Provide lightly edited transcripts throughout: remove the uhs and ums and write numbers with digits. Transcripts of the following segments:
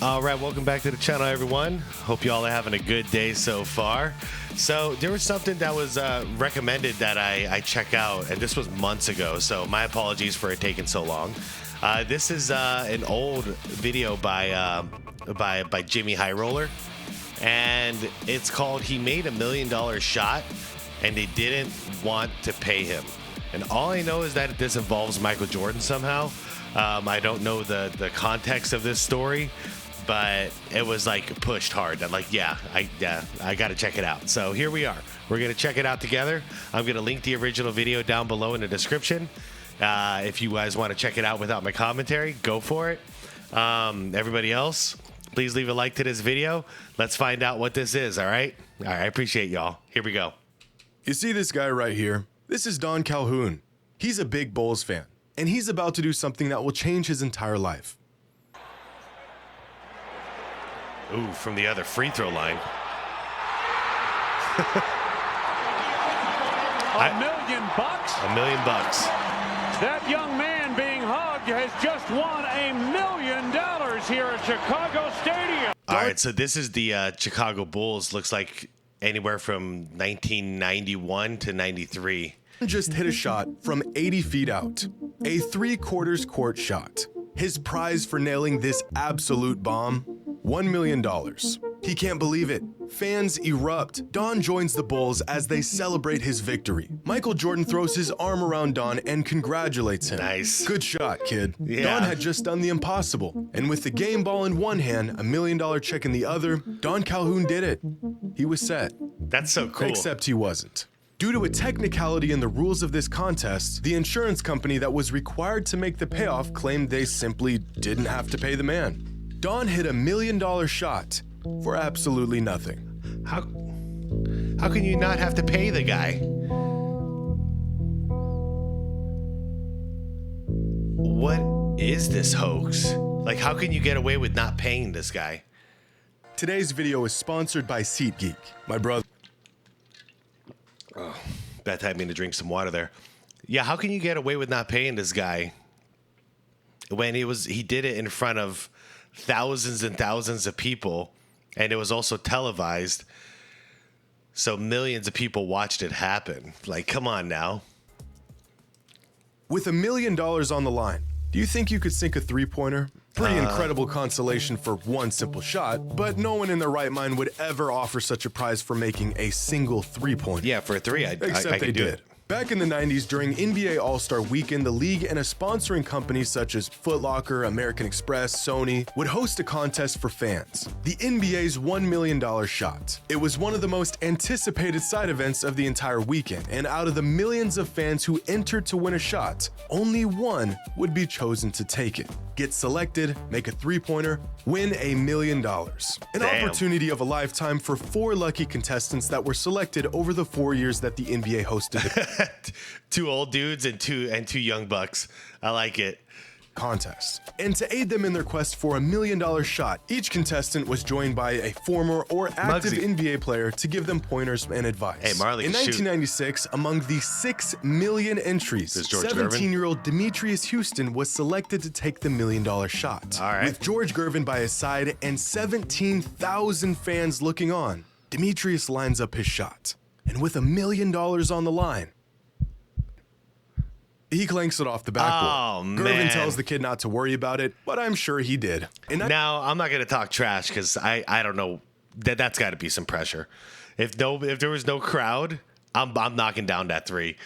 All right, welcome back to the channel, everyone. Hope you all are having a good day so far. So there was something that was recommended that I check out, and this was months ago, so my apologies for it taking so long. This is an old video by Jimmy High Roller, and it's called "He Made $1 Million Shot and They Didn't Want to Pay Him." And all I know is that this involves Michael Jordan somehow. I don't know the context of this story, but it was like pushed hard. I'm like, I got to check it out. So here we are. We're going to check it out together. I'm going to link the original video down below in the description. If you guys want to check it out without my commentary, go for it. Everybody else, please leave a like to this video. Let's find out what this is, all right? All right, I appreciate y'all. Here we go. You see this guy right here? This is Don Calhoun. He's a big Bulls fan, and he's about to do something that will change his entire life. Ooh, from the other free throw line. $1 million? $1 million. That young man being hugged has just won $1 million here at Chicago Stadium. All right, so this is the Chicago Bulls. Looks like anywhere from 1991 to 93. Just hit a shot from 80 feet out, a 3/4 court shot. His prize for nailing this absolute bomb, $1 million. He can't believe it. Fans erupt. Don joins the Bulls as they celebrate his victory. Michael Jordan throws his arm around Don and congratulates him. Nice. Good shot, kid. Yeah. Don had just done the impossible. And with the game ball in one hand, $1 million check in the other, Don Calhoun did it. He was set. That's so cool. Except he wasn't. Due to a technicality in the rules of this contest, the insurance company that was required to make the payoff claimed they simply didn't have to pay the man. Don hit $1 million shot for absolutely nothing. How can you not have to pay the guy? What is this hoax? Like, how can you get away with not paying this guy? Today's video is sponsored by SeatGeek. My brother. Oh, Beth had me to drink some water there. Yeah, how can you get away with not paying this guy when he did it in front of thousands and thousands of people, and it was also televised, so millions of people watched it happen? Like, come on now. With $1 million on the line, do you think you could sink a three-pointer? Pretty incredible consolation for one simple shot, but no one in their right mind would ever offer such a prize for making a single three-pointer. Yeah, for a three, I Except they could do did. it. Back in the 90s, during NBA All-Star Weekend, the league and a sponsoring company such as Foot Locker, American Express, Sony would host a contest for fans, the NBA's $1 million shot. It was one of the most anticipated side events of the entire weekend, and out of the millions of fans who entered to win a shot, only one would be chosen to take it. Get selected, make a three-pointer, win $1 million. An Damn. opportunity of a lifetime for 4 lucky contestants that were selected over the 4 years that the NBA hosted the 2 old dudes and two young bucks. I like it. contest. And to aid them in their quest for $1 million shot, each contestant was joined by a former or active Muggsy. NBA player to give them pointers and advice. Hey, Marley, in shoot. 1996, among the 6 million entries, This is George Gervin? 17-year-old Demetrius Houston was selected to take the $1 million shot. All right. With George Gervin by his side and 17,000 fans looking on, Demetrius lines up his shot. And with $1 million on the line, he clanks it off the backboard. Oh, Gervin man. tells the kid not to worry about it, but I'm sure he did. And Now, I'm not going to talk trash because I don't know. That's got to be some pressure. If there was no crowd, I'm knocking down that three.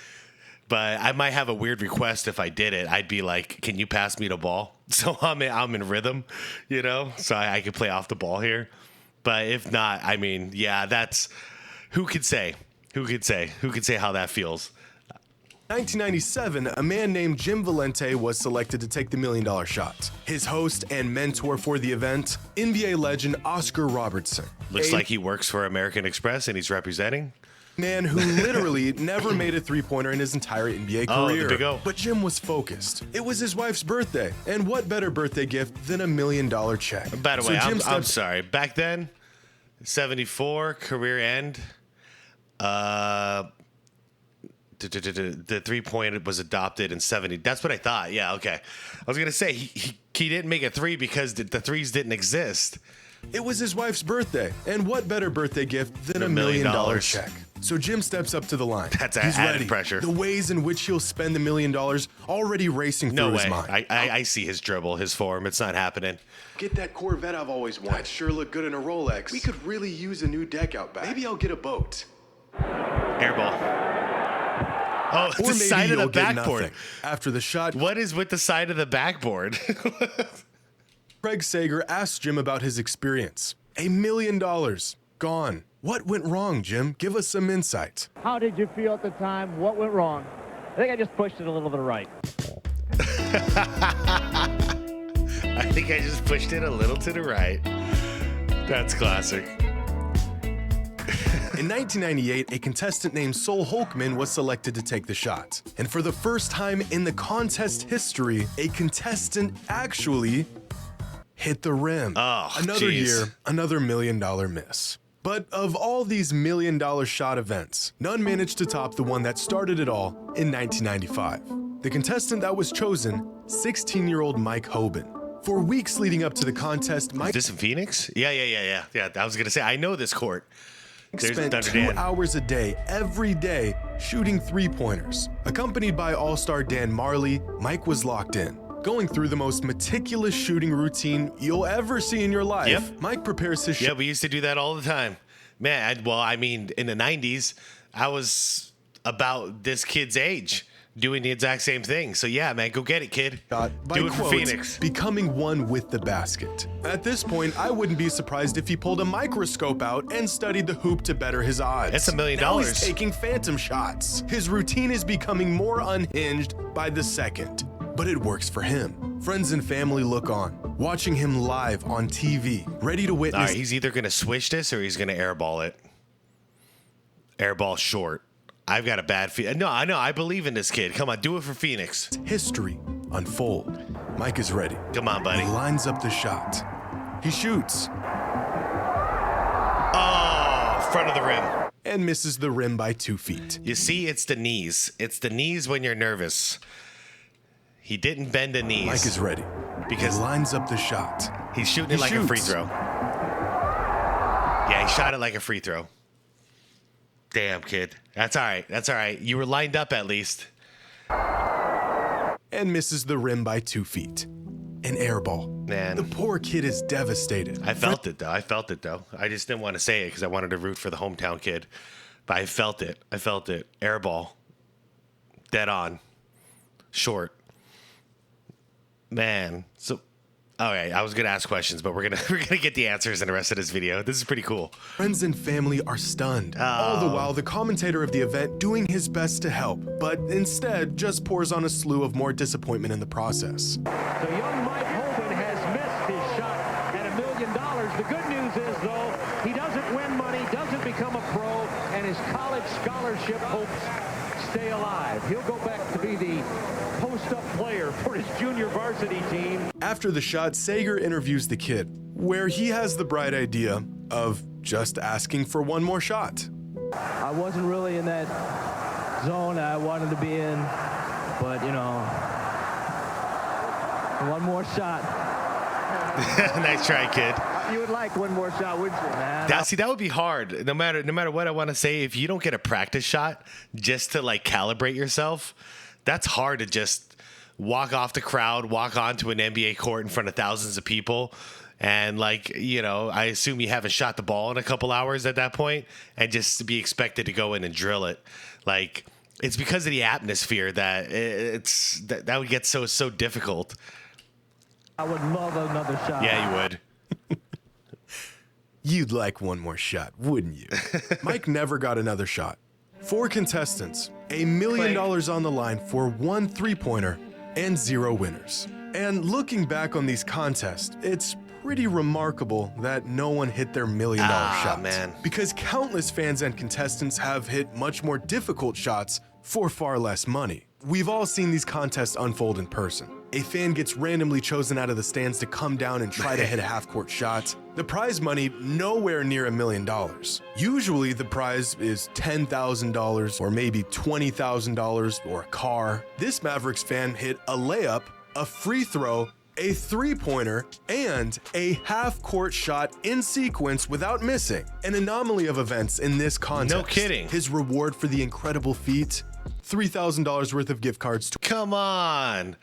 But I might have a weird request if I did it. I'd be like, can you pass me the ball? So I'm in rhythm, you know, so I could play off the ball here. But if not, I mean, yeah, that's who could say? Who could say how that feels? 1997, a man named Jim Valente was selected to take the $1 million shot. His host and mentor for the event, NBA legend Oscar Robertson. Looks a like he works for American Express and he's representing. man who literally never made a three-pointer in his entire NBA Oh, the career. big O. But Jim was focused. It was his wife's birthday, and what better birthday gift than $1 million check? By the So way, Jim I'm steps- sorry. Back then, 74 career end. the 3-point was adopted in 70. That's what I thought. Yeah, okay. I was gonna say he didn't make a 3 because the threes didn't exist. It was his wife's birthday, and what better birthday gift than a $1 million check? So Jim steps up to the line. That's He's added ready. pressure. The ways in which he'll spend the $1 million already racing No through way. his mind. I see his dribble, his form. It's not happening. Get that Corvette I've always wanted. That'd sure look good in a Rolex. We could really use a new deck out back. Maybe I'll get a boat. Airball. Oh, it's Or the maybe side of the you'll get backboard. nothing. After the shot, What is with the side of the backboard? Craig Sager asked Jim about his experience. $1 million. Gone. What went wrong, Jim? Give us some insight. How did you feel at the time? What went wrong? I think I just pushed it a little bit right. I think I just pushed it a little to the right. That's classic. In 1998, a contestant named Sol Holkman was selected to take the shot. And for the first time in the contest history, a contestant actually hit the rim. Oh, another geez. year, another $1 million miss. But of all these $1 million shot events, none managed to top the one that started it all in 1995. The contestant that was chosen, 16-year-old Mike Hoban. For weeks leading up to the contest, Mike Is this in Phoenix? Yeah. I was gonna say I know this court. There's spent Thunder 2 Dan. hours a day, every day, shooting 3-pointers. Accompanied by All-Star Dan Marley, Mike was locked in. Going through the most meticulous shooting routine you'll ever see in your life, Yep. Mike prepares his Yeah, shot. we used to do that all the time. Man, in the 90s, I was about this kid's age doing the exact same thing. So yeah, man, go get it, kid. By Do it for quote, Phoenix. becoming one with the basket. At this point, I wouldn't be surprised if he pulled a microscope out and studied the hoop to better his odds. That's $1 million. Now he's taking phantom shots. His routine is becoming more unhinged by the second. But it works for him. Friends and family look on, watching him live on TV, ready to All witness. right, he's either gonna swish this or he's gonna airball it. Airball short. I've got a bad feel. No, I know. I believe in this kid. Come on, do it for Phoenix. History unfold. Mike is ready. Come on, buddy. He lines up the shot. He shoots Oh, front of the rim. and misses the rim by 2 feet. You see, it's the knees. It's the knees when you're nervous. He didn't bend the knees. Mike is ready. Because he lines up the shot. He's shooting He it like a free shoots. throw. Yeah, he shot it like a free throw. Damn, kid. That's all right. That's all right. You were lined up at least. And misses the rim by 2 feet. An air ball. Man. The poor kid is devastated. I felt it, though. I just didn't want to say it because I wanted to root for the hometown kid. But I felt it. Air ball. Dead on. Short. Man. So, all right. I was going to ask questions, but we're gonna get the answers in the rest of this video. This is pretty cool. Friends and family are stunned. All the while, the commentator of the event doing his best to help, but instead just pours on a slew of more disappointment in the process. So young Mike Hoban has missed his shot at $1 million. The good news is, though, he doesn't win money, doesn't become a pro, and his college scholarship hopes stay alive. He'll go back to be the post-up player for his junior varsity team. After the shot, Sager interviews the kid, where he has the bright idea of just asking for one more shot. I wasn't really in that zone I wanted to be in, but, you know, one more shot. Nice try, kid. You would like one more shot, wouldn't you, man? See, that would be hard. No matter what I want to say, if you don't get a practice shot just to like calibrate yourself, that's hard to just walk off the crowd, walk onto an NBA court in front of thousands of people. And like, you know, I assume you haven't shot the ball in a couple hours at that point and just to be expected to go in and drill it. Like, it's because of the atmosphere that that would get so difficult. I would love another shot. Yeah, you would. You'd like one more shot, wouldn't you? Mike never got another shot. 4 contestants, $1 million on the line for 1 3-pointer and 0 winners. And looking back on these contests, it's pretty remarkable that no one hit their $1 million shot. Man. Because countless fans and contestants have hit much more difficult shots for far less money. We've all seen these contests unfold in person. a fan gets randomly chosen out of the stands to come down and try to hit a half-court shot. The prize money, nowhere near $1 million. Usually the prize is $10,000 or maybe $20,000 or a car. This Mavericks fan hit a layup, a free throw, a three-pointer, and a half-court shot in sequence without missing. An anomaly of events in this contest. No kidding. His reward for the incredible feat, $3,000 worth of gift cards. Come on.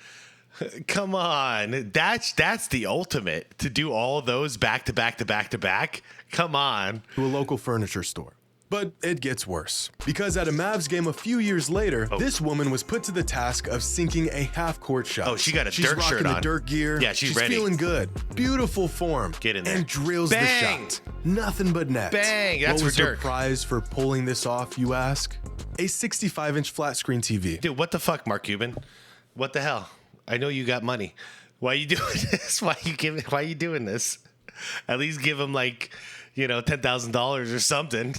Come on. That's the ultimate, to do all those back to back to back to back. Come on. To a local furniture store. But it gets worse. Because at a Mavs game a few years later, this woman was put to the task of sinking a half-court shot. Oh, she got a she's dirt shirt rocking on. the dirt gear. Yeah, she's ready. Feeling good. Beautiful form. Get in there. And drills Bang! the shot. Nothing but net. Bang! That's what was for her Dirk. prize for pulling this off, you ask? A 65-inch flat screen TV. Dude, what the fuck, Mark Cuban? What the hell? I know you got money. Why are you doing this? Why are you doing this? At least give him $10,000 or something.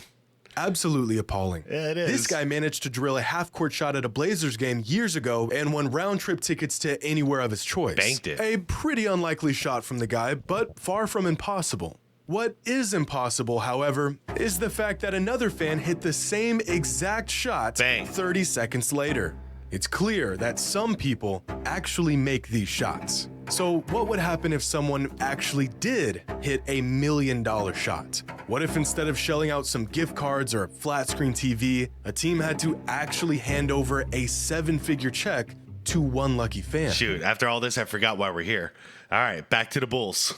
Absolutely appalling. Yeah, it is. This guy managed to drill a half-court shot at a Blazers game years ago and won round-trip tickets to anywhere of his choice. Banked it. A pretty unlikely shot from the guy, but far from impossible. What is impossible, however, is the fact that another fan hit the same exact shot Bang. 30 seconds later. It's clear that some people actually make these shots. So what would happen if someone actually did hit $1 million shot? What if instead of shelling out some gift cards or a flat screen TV, a team had to actually hand over a 7-figure check to one lucky fan? Shoot, after all this, I forgot why we're here. All right, back to the Bulls.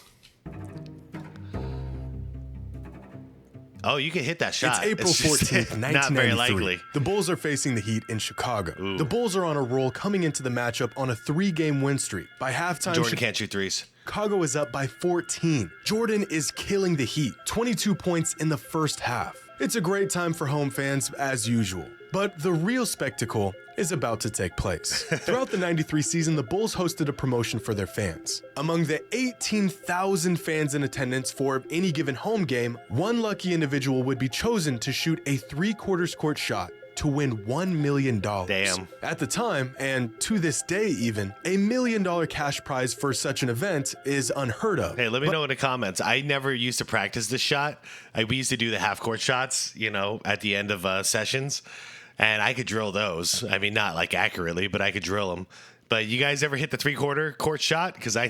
Oh, you can hit that shot. It's April 14th, 1993. Not very likely. The Bulls are facing the Heat in Chicago. Ooh. The Bulls are on a roll coming into the matchup on a 3-game win streak. By halftime, Jordan can't shoot threes. Chicago is up by 14. Jordan is killing the Heat, 22 points in the first half. It's a great time for home fans as usual. But the real spectacle is about to take place. Throughout the 93 season, the Bulls hosted a promotion for their fans. Among the 18,000 fans in attendance for any given home game, one lucky individual would be chosen to shoot a 3/4 court shot to win $1 million. Damn. At the time, and to this day even, $1 million cash prize for such an event is unheard of. Hey, let me know in the comments. I never used to practice this shot. We used to do the half-court shots, at the end of sessions. And I could drill those. I mean, not like accurately, but I could drill them. But you guys ever hit the 3/4 court shot? Because I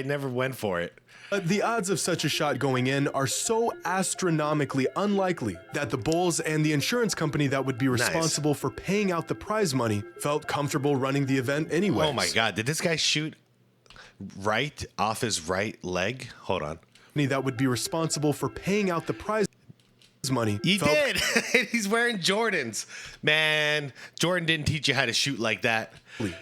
never went for it. The odds of such a shot going in are so astronomically unlikely that the Bulls and the insurance company that would be responsible for paying out the prize money felt comfortable running the event anyways. Oh my God, did this guy shoot right off his right leg? Hold on. That would be responsible for paying out the prize money. He did. He's wearing Jordans. Man, Jordan didn't teach you how to shoot like that.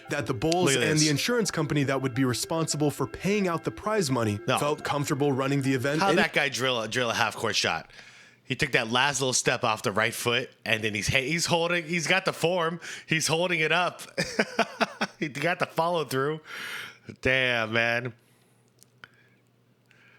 That the Bulls and the insurance company that would be responsible for paying out the prize money felt comfortable running the event. How'd that guy drill a half-court shot? He took that last little step off the right foot, and then he's got the form. He's holding it up. He got the follow through. Damn, man.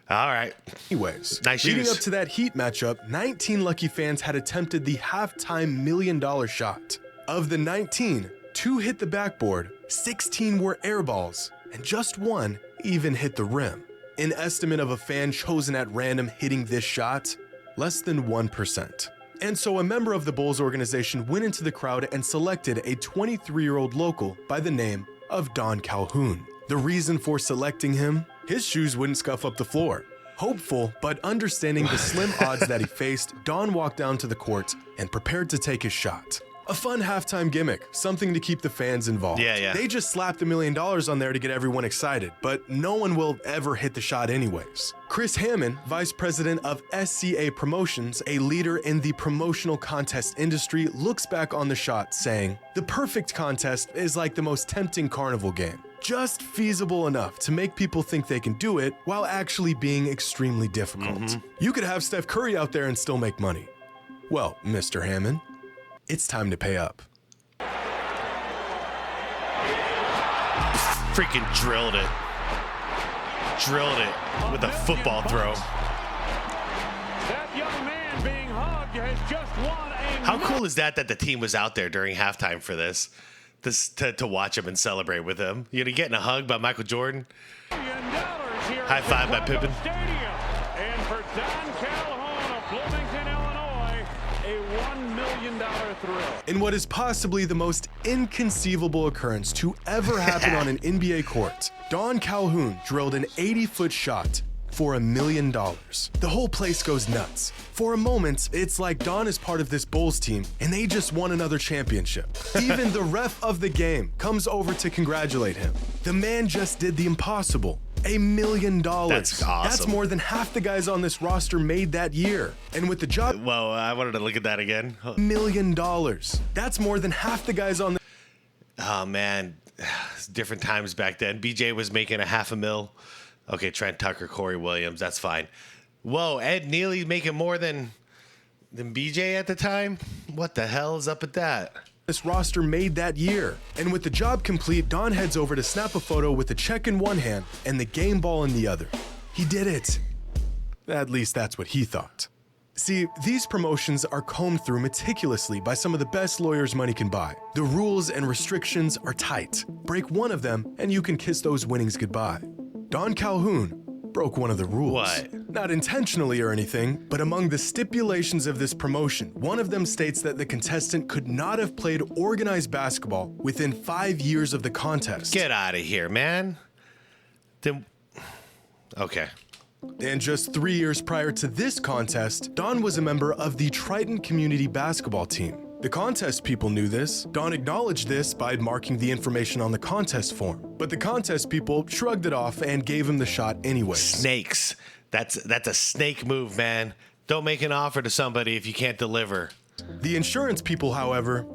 All right. Anyways, nice leading shoes. up to that Heat matchup, 19 lucky fans had attempted the halftime $1 million shot. Of the 19, 2 hit the backboard, 16 were air balls, and just 1 even hit the rim. An estimate of a fan chosen at random hitting this shot, less than 1%. And so a member of the Bulls organization went into the crowd and selected a 23-year-old local by the name of Don Calhoun. The reason for selecting him? His shoes wouldn't scuff up the floor. Hopeful, but understanding the slim odds that he faced, Don walked down to the court and prepared to take his shot. A fun halftime gimmick, something to keep the fans involved. Yeah. They just slapped $1 million on there to get everyone excited, but no one will ever hit the shot anyways. Chris Hammond, vice president of SCA Promotions, a leader in the promotional contest industry, looks back on the shot saying, "The perfect contest is like the most tempting carnival game. Just feasible enough to make people think they can do it while actually being extremely difficult. You could have Steph Curry out there and still make money. Well, Mr. Hammond, it's time to pay up." Freaking drilled it. Drilled it with a football throw. That young man being hugged has just won a How cool is that the team was out there during halftime for this? to watch him and celebrate with him. You know, getting a hug by Michael Jordan. High five by Pippen. Stadium. And for Don Calhoun of Bloomington, Illinois, a $1 million thrill. In what is possibly the most inconceivable occurrence to ever happen on an NBA court, Don Calhoun drilled an 80-foot shot for $1 million. The whole place goes nuts. For a moment, it's like Don is part of this Bulls team and they just won another championship. Even the ref of the game comes over to congratulate him. The man just did the impossible. $1 million. That's awesome. That's more than half the guys on this roster made that year. And with the job, Whoa, I wanted to look at that again. $1 million. That's more than half the guys on the... Oh, man. It's different times back then. BJ was making a $500,000. Okay, Trent Tucker, Corey Williams, that's fine. Whoa, Ed Neely making more than BJ at the time? What the hell is up with that? This roster made that year. And with the job complete, Don heads over to snap a photo with the check in one hand and the game ball in the other. He did it. At least that's what he thought. See, these promotions are combed through meticulously by some of the best lawyers money can buy. The rules and restrictions are tight. Break one of them and you can kiss those winnings goodbye. Don Calhoun broke one of the rules. What? Not intentionally or anything, but among the stipulations of this promotion, one of them states that the contestant could not have played organized basketball within 5 years of the contest. Get out of here, man. Then, okay. And just 3 years prior to this contest, Don was a member of the Triton Community Basketball team. The contest people knew this. Don acknowledged this by marking the information on the contest form. But the contest people shrugged it off and gave him the shot anyways. Snakes. That's a snake move, man. Don't make an offer to somebody if you can't deliver. The insurance people, however,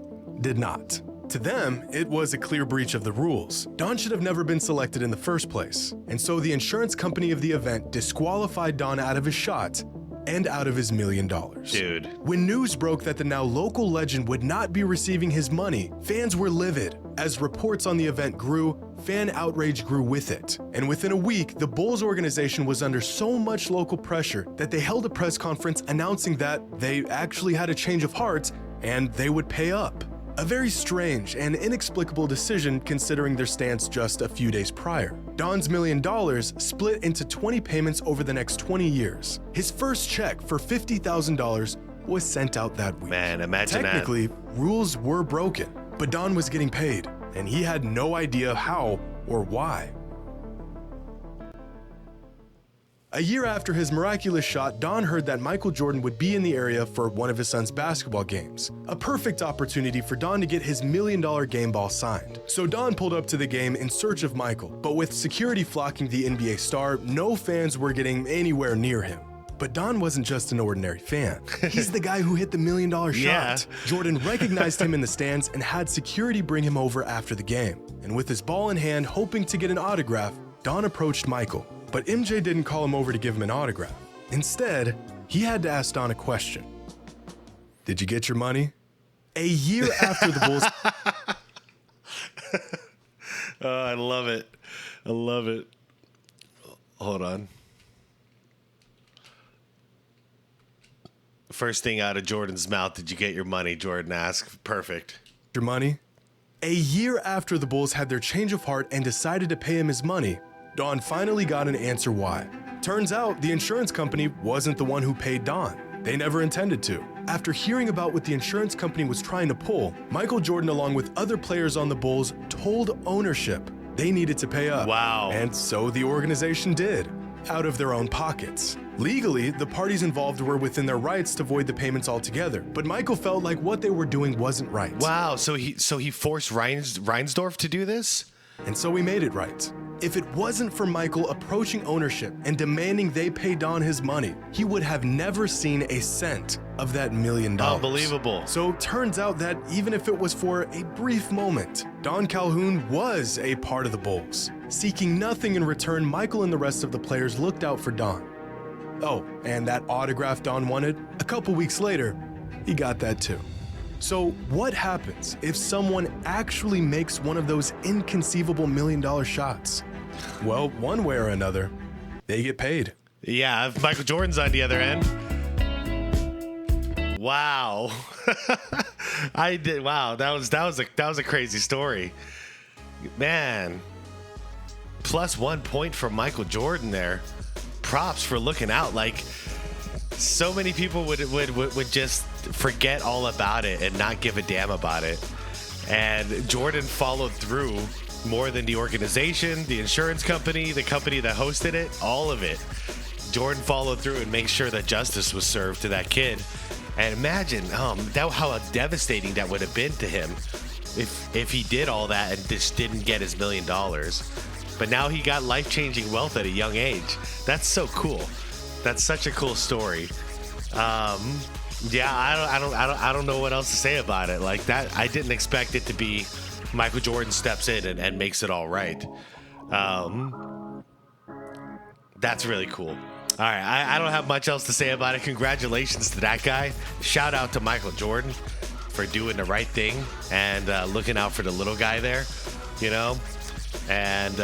did not. To them, it was a clear breach of the rules. Don should have never been selected in the first place. And so the insurance company of the event disqualified Don out of his shot and out of his $1 million. Dude. When news broke that the now local legend would not be receiving his money, fans were livid. As reports on the event grew, fan outrage grew with it. And within a week, the Bulls organization was under so much local pressure that they held a press conference announcing that they actually had a change of heart and they would pay up. A very strange and inexplicable decision considering their stance just a few days prior. Don's $1 million split into 20 payments over the next 20 years. His first check for $50,000 was sent out that week. Man, imagine that. Technically, rules were broken, but Don was getting paid, and he had no idea how or why. A year after his miraculous shot, Don heard that Michael Jordan would be in the area for one of his son's basketball games. A perfect opportunity for Don to get his $1 million game ball signed. So Don pulled up to the game in search of Michael, but with security flocking the NBA star, no fans were getting anywhere near him. But Don wasn't just an ordinary fan. He's the guy who hit the $1 million shot. Yeah. Jordan recognized him in the stands and had security bring him over after the game. And with his ball in hand, hoping to get an autograph, Don approached Michael. But MJ didn't call him over to give him an autograph. Instead, he had to ask Don a question. Did you get your money? A year after the Bulls... Oh, I love it. I love it. Hold on. First thing out of Jordan's mouth, did you get your money? Jordan asked. Perfect. Your money? A year after the Bulls had their change of heart and decided to pay him his money, Don finally got an answer why. Turns out the insurance company wasn't the one who paid Don. They never intended to. After hearing about what the insurance company was trying to pull, Michael Jordan, along with other players on the Bulls, told ownership they needed to pay up. Wow. And so the organization did, out of their own pockets. Legally, the parties involved were within their rights to void the payments altogether, but Michael felt like what they were doing wasn't right. Wow. So he forced Reinsdorf to do this? And so we made it right. If it wasn't for Michael approaching ownership and demanding they pay Don his money, he would have never seen a cent of that $1 million. Unbelievable. So turns out that even if it was for a brief moment, Don Calhoun was a part of the Bulls. Seeking nothing in return, Michael and the rest of the players looked out for Don. Oh, and that autograph Don wanted, a couple weeks later, he got that too. So what happens if someone actually makes one of those inconceivable $1 million shots? Well, one way or another, they get paid. Yeah, if Michael Jordan's on the other end. Wow. I did. Wow, that was a crazy story, man. Plus 1 point from Michael Jordan there. Props for looking out. Like, so many people would just forget all about it and not give a damn about it. And Jordan followed through more than the organization, the insurance company, the company that hosted it, all of it. Jordan followed through and made sure that justice was served to that kid. And imagine how devastating that would have been to him if he did all that and just didn't get his $1 million. But now he got life-changing wealth at a young age. That's so cool. That's such a cool story. Yeah, I don't know what else to say about it. Like that, I didn't expect it to be Michael Jordan steps in and makes it all right. That's really cool. All right, I don't have much else to say about it. Congratulations to that guy. Shout out to Michael Jordan for doing the right thing and looking out for the little guy there, you know? And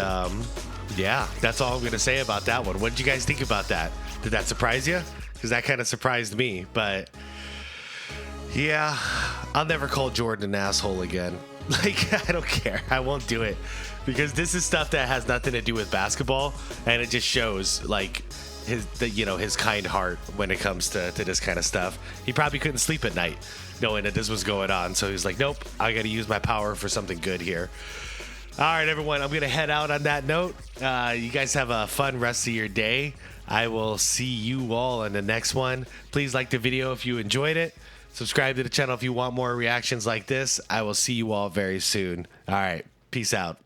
yeah, that's all I'm going to say about that one. What did you guys think about that? Did that surprise you? Because that kind of surprised me. But yeah, I'll never call Jordan an asshole again. Like, I don't care. I won't do it. Because this is stuff that has nothing to do with basketball. And it just shows, like, his kind heart when it comes to this kind of stuff. He probably couldn't sleep at night knowing that this was going on. So he's like, nope, I got to use my power for something good here. All right, everyone, I'm going to head out on that note. You guys have a fun rest of your day. I will see you all in the next one. Please like the video if you enjoyed it. Subscribe to the channel if you want more reactions like this. I will see you all very soon. All right, peace out.